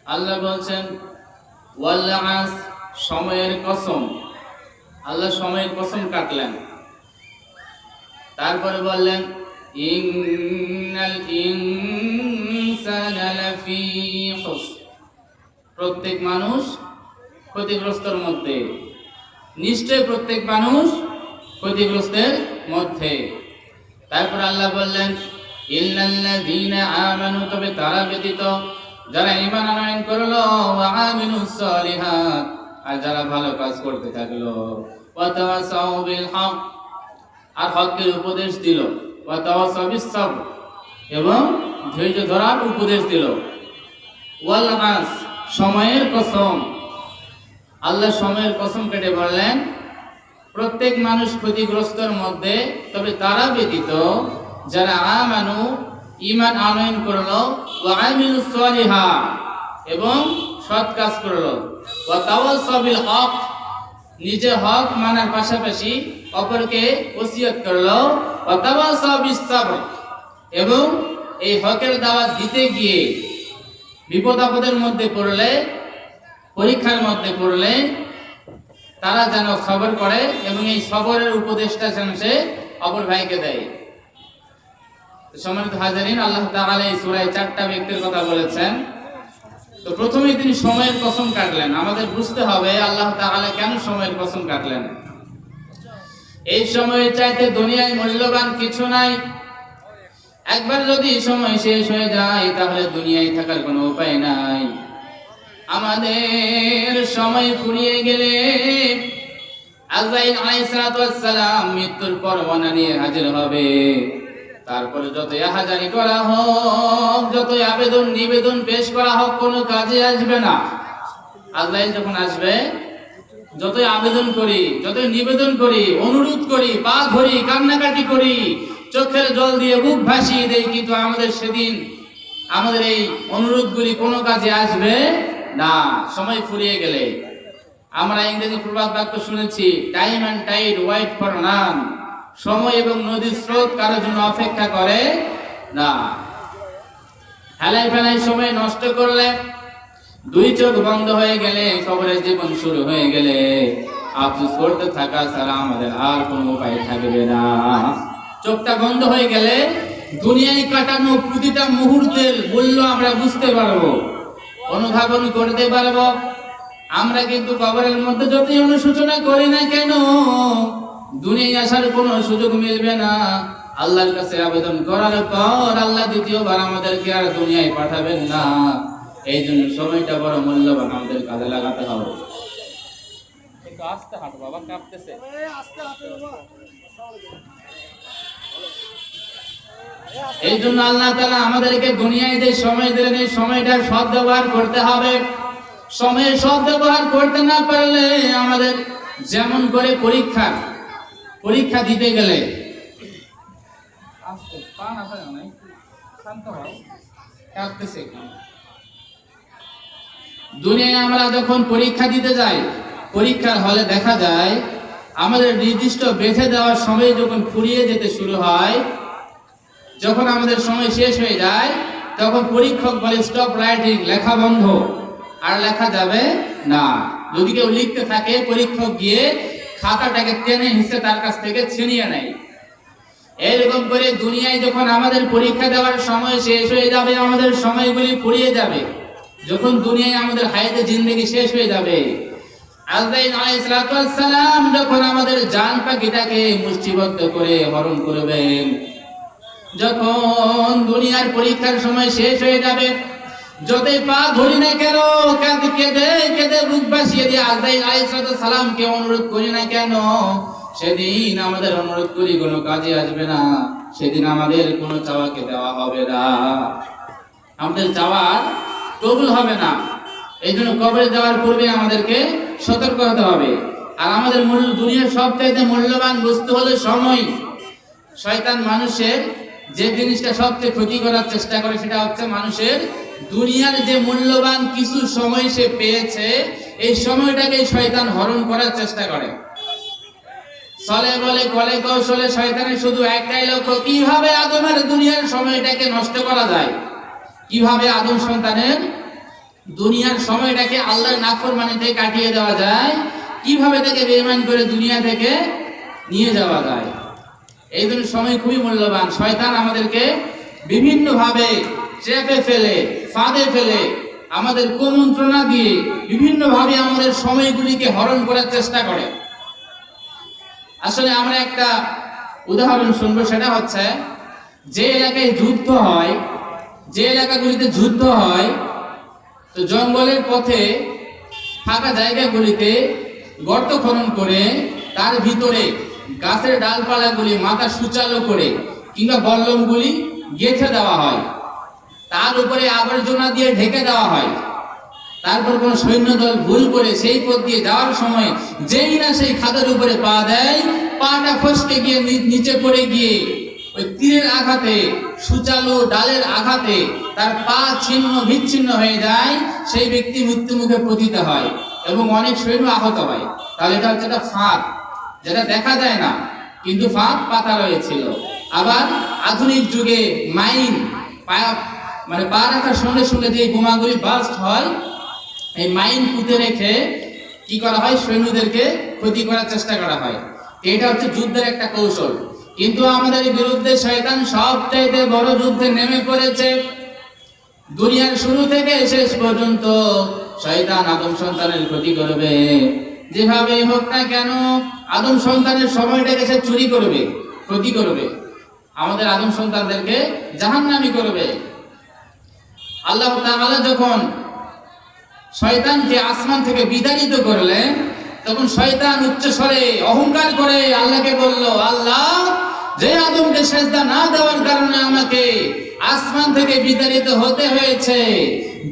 আল্লাহ বলছেন ওয়াল আস, সময়ের কসম। আল্লাহ সময়ের কসম কাটলেন। তারপরে বললেন ইন্নাল ইনসানা লাফি খুসর, প্রত্যেক মানুষ ক্ষতিগ্রস্তের মধ্যে, নিশ্চয় প্রত্যেক মানুষ ক্ষতিগ্রস্তের মধ্যে। তারপর আল্লাহ বললেন ইল্লাল্লাযীনা আমানু, তবে তারা ব্যতীত যারা ঈমান আনয়ন করলো, ওয়া আমিলুস সালিহাত, আর যারা ভালো কাজ করতে থাকলো, ওয়া তাওয়াসাউ বিল হক, আর হকের উপদেশ দিল, ওয়া তাওয়াসাউ বিস সাবর, এবং ধৈর্য ধরার উপদেশ দিল। ওয়াল আস, সময়ের কসম। আল্লাহ সময়ের কসম কেটে বললেন প্রত্যেক মানুষ ক্ষতিগ্রস্তের মধ্যে, তবে তারা ব্যতীত যারা আমানু, ঈমান আনয়ন করলো, ওয়া আমিলুস সালিহাত, এবং সৎ কাজ করলো, ওয়া তাওয়াসাউ বিল হক, নিজে হক মানার পাশাপাশি অপরকে ওসিয়ত করলো, ওয়া তাওয়াসাউ বিস সাবর, এবং এই হকের দাওয়াত দিতে গিয়ে বিপদ আপদের মধ্যে পড়লে, পরীক্ষার মধ্যে পড়লে তারা যেন সবর করে, এবং এই সবরের উপদেশটা যেন সে অপর ভাইকে দেয়। সম্মানিত হাজিরিন, আল্লাহ তাআলা এই সূরায় 4টা ব্যক্তির কথা বলেছেন। তো প্রথমেই তিনি সময়ের কসম কাটলেন। আমাদের বুঝতে হবে আল্লাহ তাআলা কেন সময়ের কসম কাটলেন। এই সময়ের চাইতে দুনিয়ায় মূল্যবান কিছু নাই। একবার যদি সময় শেষ হয়ে যায় তাহলে দুনিয়ায় থাকার কোনো উপায় নাই। আমাদের সময় ফুরিয়ে গেলে আজরাইল আলাইহিস সালাতু ওয়াস সালাম মৃত্যুর পরোয়ানা নিয়ে হাজির হবে। তারপরে যতই আহাজারি করা হোক, যতই আবেদন নিবেদন পেশ করা হোক, কোনো কাজে আসবে না। আজরাইল যখন আসবে, যতই আবেদন করি, যতই নিবেদন করি, অনুরোধ করি, পা ধরি, কান্নাকাটি করি, চোখের জল দিয়ে বুক ভাসিয়ে দেই, কিন্তু আমাদের সেদিন আমাদের এই অনুরোধগুলি কোনো কাজে আসবে না। সময় ফুরিয়ে গেলে আমরা ইংরেজি প্রবাদ বাক্য শুনেছি, time and tide wait for none, সময় এবং নদীর স্রোত কারোর জন্য অপেক্ষা করে না। হেলাই ফেলাই সময় নষ্ট করলে, দুই চোখ বন্ধ হয়ে গেলে, কবরের জীবন শুরু হয়ে গেলে আফসোস করতে থাকা ছাড়া আমাদের আর কোনো উপায় থাকবে না। চোখটা বন্ধ হয়ে গেলে দুনিয়ায় কাটানো প্রতিটা মুহূর্তের মূল্য আমরা বুঝতে পারবো, অনুধাবন করতে পারবো। আমরা কিন্তু কবরের মধ্যে যতই অনুশোচনা করি না কেন, দুনিয়ায় আসার কোনো সুযোগ মিলবে না। আল্লাহর কাছে আবেদন করার পর আল্লাহ দ্বিতীয়বার আমাদেরকে আর দুনিয়ায় পাঠাবেন না। এই জন্য সময়টা বড় মূল্যবান, আমাদের কাজে লাগাতে হবে। একটু আস্তে হাঁটো বাবা, কাঁপতেছে। এই জন্য আল্লাহ তাআলা আমাদেরকে দুনিয়ায় যে সময় দিলেন, এই সময়টার সদ্ব্যবহার করতে হবে। সময়ের সদ্ব্যবহার করতে না পারলে আমাদের যেমন করে পরীক্ষা দিতে গেলে, দুনিয়ায় আমরা যখন পরীক্ষা দিতে যাই, পরীক্ষার হলে দেখা যায় আমাদের নির্দিষ্ট বেঁধে দেওয়ার সময় যখন ফুরিয়ে যেতে শুরু হয়, যখন আমাদের সময় শেষ হয়ে যায়, তখন পরীক্ষক বলে স্টপ রাইটিং, লেখা বন্ধ, আর লেখা যাবে না। যদি কেউ লিখতে থাকে, পরীক্ষক গিয়ে খাতাটাকে টেনে হিসেবে তার কাছ থেকে ছিনিয়ে নেয়। এরকম করে দুনিয়ায় যখন আমাদের পরীক্ষা দেওয়ার সময় শেষ হয়ে যাবে, আমাদের সময়গুলি ফুরিয়ে যাবে, যখন দুনিয়ায় আমাদের হায়াতে জিন্দেগি শেষ হয়ে যাবে, আজরাইল আলাইহিস সালাতু ওয়াস সালাম যখন আমাদের জান পাখিটাকে মুষ্টিবদ্ধ করে হরণ করবেন, যখন দুনিয়ার পরীক্ষার সময় শেষ হয়ে যাবে, যতই পা ধরি না কেন, কেঁদে কেঁদে বুক ভাসিয়ে দিয়ে আজরাইল আলাইহিস সালাতু সালামকে অনুরোধ করি না কেন, সেদিন আমাদের অনুরোধ করি কোনো কাজে আসবে না। সেদিন আমাদের কোনো চাওয়াকে দেওয়া হবে না, আমাদের চাওয়া কবুল হবে না। এই জন্য কবরে যাওয়ার পূর্বে আমাদেরকে সতর্ক হতে হবে। আর আমাদের দুনিয়ার সবচাইতে মূল্যবান বস্তু হলো সময়। শয়তান মানুষের যে জিনিসটা সবচেয়ে ক্ষতি করার চেষ্টা করে, সেটা হচ্ছে মানুষের দুনিয়ার যে মূল্যবান কিছু সময় সে পেয়েছে, এই সময়টাকে শয়তান হরণ করার চেষ্টা করে। চলে বলে কলে কৌশলে শয়তানের শুধু একটাই লক্ষ্য, কিভাবে আদমের দুনিয়ার সময়টাকে নষ্ট করা যায়, কিভাবে আদম সন্তানের দুনিয়ার সময়টাকে আল্লাহর নাফরমানিতে কাটিয়ে দেওয়া যায়, কিভাবে তাকে বেঈমান করে দুনিয়া থেকে নিয়ে যাওয়া যায়। এই জন্য সময় খুবই মূল্যবান। শয়তান আমাদেরকে বিভিন্ন ভাবে ট্র্যাপে ফেলে, ফাঁদে ফেলে, আমাদের কুমন্ত্রণা দিয়ে বিভিন্ন ভাবে আমাদের সময়গুলিকে হরণ করার চেষ্টা করে। আসলে আমরা একটা উদাহরণ শুনবো, সেটা হচ্ছে যে এলাকায় যুদ্ধ হয়, যে এলাকাগুলিতে যুদ্ধ হয়, তো জঙ্গলের পথে ফাঁকা জায়গাগুলিতে গর্ত খনন করে তার ভিতরে গাছের ডালপালাগুলি মাথা সুচালো করে কিংবা বল্লমগুলি গেঁথে দেওয়া হয়, তার উপরে আবর্জনা দিয়ে ঢেকে দেওয়া হয়। তারপর কোন সৈন্যদল ভুল করে সেই পথ দিয়ে যাওয়ার সময় যেই না সেই খাদের উপরে পা দেয়, পাটা ফসকে গিয়ে নিচে পড়ে গিয়ে ওই তীরের আঘাতে, সুচালো ডালের আঘাতে তার পা ছিন্ন বিচ্ছিন্ন হয়ে যায়, সেই ব্যক্তি মৃত্যু মুখে পতিত হয় এবং অনেক সৈন্য আহত হয়। তাহলে এটা হচ্ছে একটা ফাঁদ, যেটা দেখা যায় না কিন্তু ফাঁদ পাতা রয়েছিল। আবার আধুনিক যুগে মাইন, মানে পা রাখার সঙ্গে সঙ্গে যে বোমাগুলি বাস্ট হয়, এই মাইন পুঁতে রেখে কি করা হয়, সৈন্যদেরকে ক্ষতি করার চেষ্টা করা হয়। এটা হচ্ছে যুদ্ধের একটা কৌশল। কিন্তু আমাদের বিরুদ্ধে শয়তান সবচাইতে বড় যুদ্ধে নেমে পড়েছে। দুনিয়ার শুরু থেকে শেষ পর্যন্ত শয়তান আদম সন্তানের ক্ষতি করবে। যেভাবে হোক না কেন আদম সন্তানের সময়টাকে সে চুরি করবে, ক্ষতি করবে, আমাদের আদম সন্তানদেরকে জাহান্নামী করবে। আল্লাহ তাআলা যখন শয়তানকে আসমান থেকে বিতাড়িত করলেন, তখন শয়তান উচ্চ স্বরে অহংকার করে আল্লাহকে বলল, আল্লাহ, যে আদমকে সেজদা না দেওয়ার কারণে আমাকে আসমান থেকে বিতাড়িত হতে হয়েছে,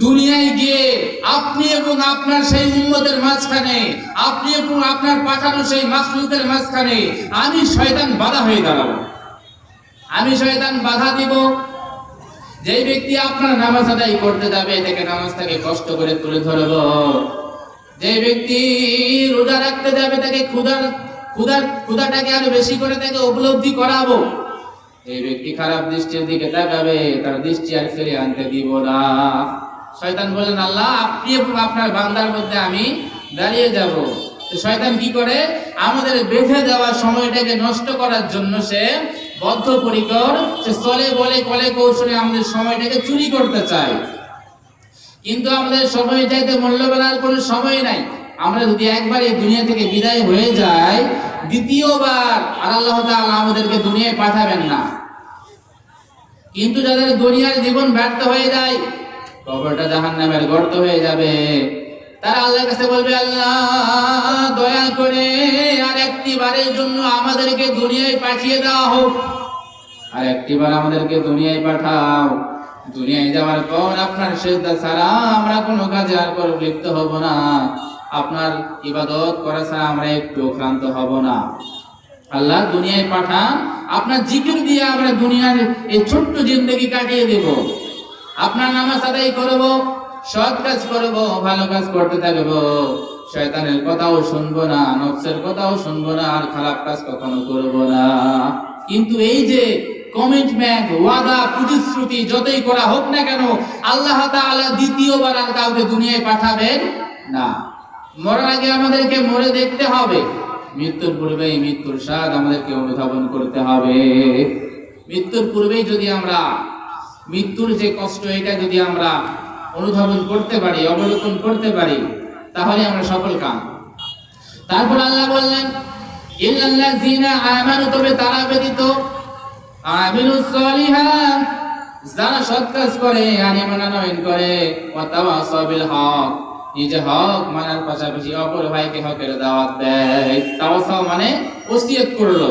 দুনিয়ায় গিয়ে আপনি এবং আপনার সেই উম্মতের মাঝখানে, আপনি এবং আপনার পাঠানো সেই মাখলুকের মাঝখানে আমি শয়তান বাধা হয়ে দাঁড়াবো। আমি শয়তান বাধা দিব। যে ব্যক্তি আপনার নামাজ আদায় করতে যাবে, তাকে নামাজ থেকে কষ্ট করে তুলে ধরব। যে ব্যক্তি রোজা রাখতে যাবে, তাকে ক্ষুধাটাকে আরো বেশি করে তাকে উপলব্ধি করাবো। এই ব্যক্তি খারাপ দৃষ্টির দিকে তাকাবে, তার দৃষ্টি আর ফিরে আনতে দিব না। শয়তান বলেন, আল্লাহ, আপনি এবং আপনার বান্দার মধ্যে আমি দাঁড়িয়ে যাব। তো শয়তান কি করে, আমাদের বেঁধে দেওয়া সময়টাকে নষ্ট করার জন্য সে বদ্ধপরিকর, সে চলে বলে কলে কৌশলে আমাদের সময়টাকে চুরি করতে চায়। কিন্তু আমাদের সময় চাইতে মূল্যবান আর কোনো সময় নাই। আমরা যদি একবার এই দুনিয়া থেকে বিদায় হয়ে যাই, দ্বিতীয়বার আর আল্লাহ তাআলা আমাদেরকে দুনিয়ায় পাঠাবেন না। কিন্তু যাদের দুনিয়ার জীবন ব্যর্থ হয়ে যায়, কবরটা জাহান্নামের গর্ত হয়ে যাবে, তারা আল্লাহর কাছে বলবে, আল্লাহ, দয়া করে আর একটি বারের জন্য আমাদেরকে দুনিয়ায় পাঠিয়ে দেওয়া হোক, আর একটি বার আমাদেরকে দুনিয়ায় পাঠাও। দুনিয়ায় যাওয়ার পর আপনার সিজদা ছাড়া আমরা কোনো কাজে আর লিপ্ত হব না, আপনার ইবাদত করা ছাড়া আমরা একটু ক্লান্ত হব না। আল্লাহ, দুনিয়ায় পাঠান, আপনার জিকির দিয়ে আমরা দুনিয়ার এই ছোট্ট জিন্দগি কাটিয়ে দেব। আপনার নামাজ আদায় করব, সৎ কাজ করব, ভালো কাজ করতে থাকব, শয়তানের কথাও শুনবো না, নফসের কথাও শুনবো না, আর খারাপ কাজ কখনো করব না। কিন্তু এই যে কমিটমেন্ট, ওয়াদা, প্রতিশ্রুতি যতই করা হোক না কেন, আল্লাহ তাআলা দ্বিতীয়বার আর কাউকে দুনিয়ায় পাঠাবেন না। মরার আগে আমাদেরকে মরে দেখতে হবে, মৃত্যুর পূর্বেই মৃত্যুর স্বাদ আমাদেরকে অনুধাবন করতে হবে। মৃত্যুর পূর্বেই যদি আমরা মৃত্যুর যে কষ্ট, এটা যদি আমরা অনুধাবন করতে পারি, অবলোকন করতে পারি, তাহলে আমরা সফল কাম। তারপর আল্লাহ বললেন, ইল্লাল্লাযীনা আমানু, তবে তারা ব্যতীত, আমিলুস সলিহাত, যারা সৎ কাজ করে, ঈমান আনয়ন করে, ওয়া তাওয়াসাউ বিল হক, নিজে হক মানার পাশাপাশি অপর ভাইকে হকের দাওয়াত দেয়। তাওয়াসাউ মানে ওসিয়ত করলো।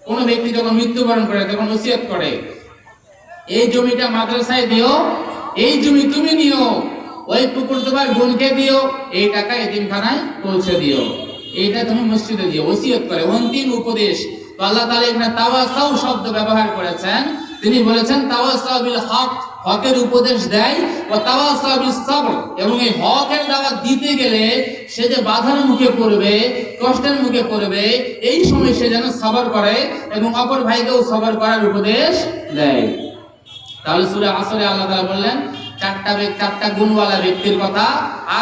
কোন ব্যক্তি যখন মৃত্যুবরণ করে তখন ওসিয়ত করে, এই জমিটা মাদ্রাসায় দিও, এই জমি তুমি নিও, ওই পুকুর তোমার বোনকে দিও, এই টাকা এতিমখানায় পৌঁছে দিও, এইটা তুমি মসজিদে দিও। ওসিয়ত করে, অন্তিম উপদেশ। তো আল্লাহ তাআলা এখানে তাওয়াসাউ শব্দ ব্যবহার করেছেন। তিনি বলেছেন তাওয়াসাউ বিল হক, হকের উপদেশ দেয়, ও তাওয়াসাউ বিস সবর, এবং এই হকের দাওয়াত দিতে গেলে সে যে বাধার মুখে পড়বে, কষ্টের মুখে পড়বে, এই সময় সে যেন সবর করে এবং অপর ভাইকেও সবর করার উপদেশ দেয়। তাহলে সূরা আসরে আল্লাহ তাআলা বললেন, চারটা গুণওয়ালা ব্যক্তির কথা।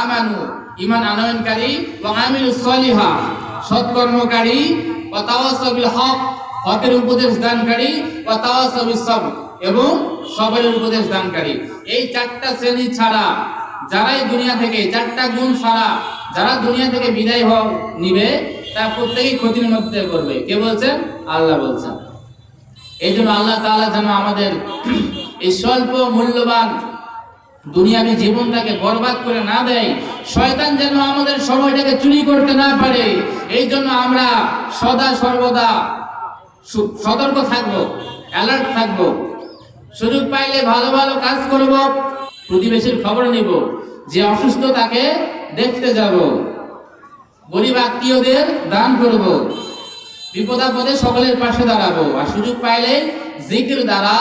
আমানু, ঈমান আনয়নকারী, ওয়া আমিলুস সলিহা, সৎকর্মকারী, ওয়া তাওয়াসাউ বিল হক, হকের উপদেশ দানকারী, ওয়া তাওয়াসাউ বিস সবর, এবং সবরের উপদেশ দানকারী। এই চারটা শ্রেণী ছাড়া যারাই দুনিয়া থেকে, চারটা গুণ ছাড়া যারা দুনিয়া থেকে বিদায় নিবে, তার প্রত্যেকেই ক্ষতির মধ্যে পড়বে। কে বলছেন? আল্লাহ বলছেন। এই জন্য আল্লাহ তাআলা যেন আমাদের এই স্বল্প মূল্যবান দুনিয়াবী জীবনটাকে বরবাদ করে না দেয়, শয়তান যেন আমাদের সময়টাকে চুরি করতে না পারে। এই জন্য আমরা সদা সর্বদা সতর্ক থাকবো, অ্যালার্ট থাকবো। সুযোগ পাইলে ভালো ভালো কাজ করব, প্রতিবেশীর খবর নিব, যে অসুস্থ তাকে দেখতে যাব, গরিব আত্মীয়দের দান করব, বিপদাপদে সকলের পাশে দাঁড়াবো। আর সুযোগ পাইলে জিকির দ্বারা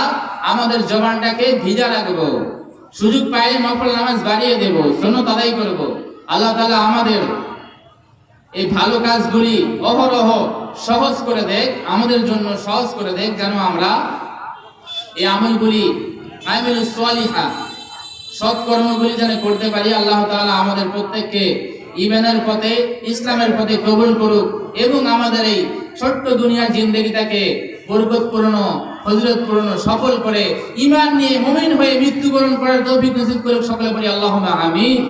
আমাদের জবানটাকে ভিজা রাখবো। সুযোগ পাইলে নফল নামাজ বাড়িয়ে দেব, সুন্নাত আদায় করব। আল্লাহ তাআলা আমাদের এই ভালো কাজগুলি অহরহ সহজ করে দেখ, আমাদের জন্য সহজ করে দেখ, যেন আমরা এই আমলগুলি, আমিলুস সলিহা, সৎকর্মগুলি যেন করতে পারি। আল্লাহ তাআলা আমাদের প্রত্যেককে ঈমানের পথে, ইসলামের পথে কবুল করুক, এবং আমাদের এই ছোট্ট দুনিয়ার জিন্দেগিটাকে বরকতপূর্ণ, ফজিলতপূর্ণ, সফল করে ঈমান নিয়ে মুমিন হয়ে মৃত্যুবরণ করার তৌফিক নসিব করুক। সকলে বলি আল্লাহুম্মা আমিন।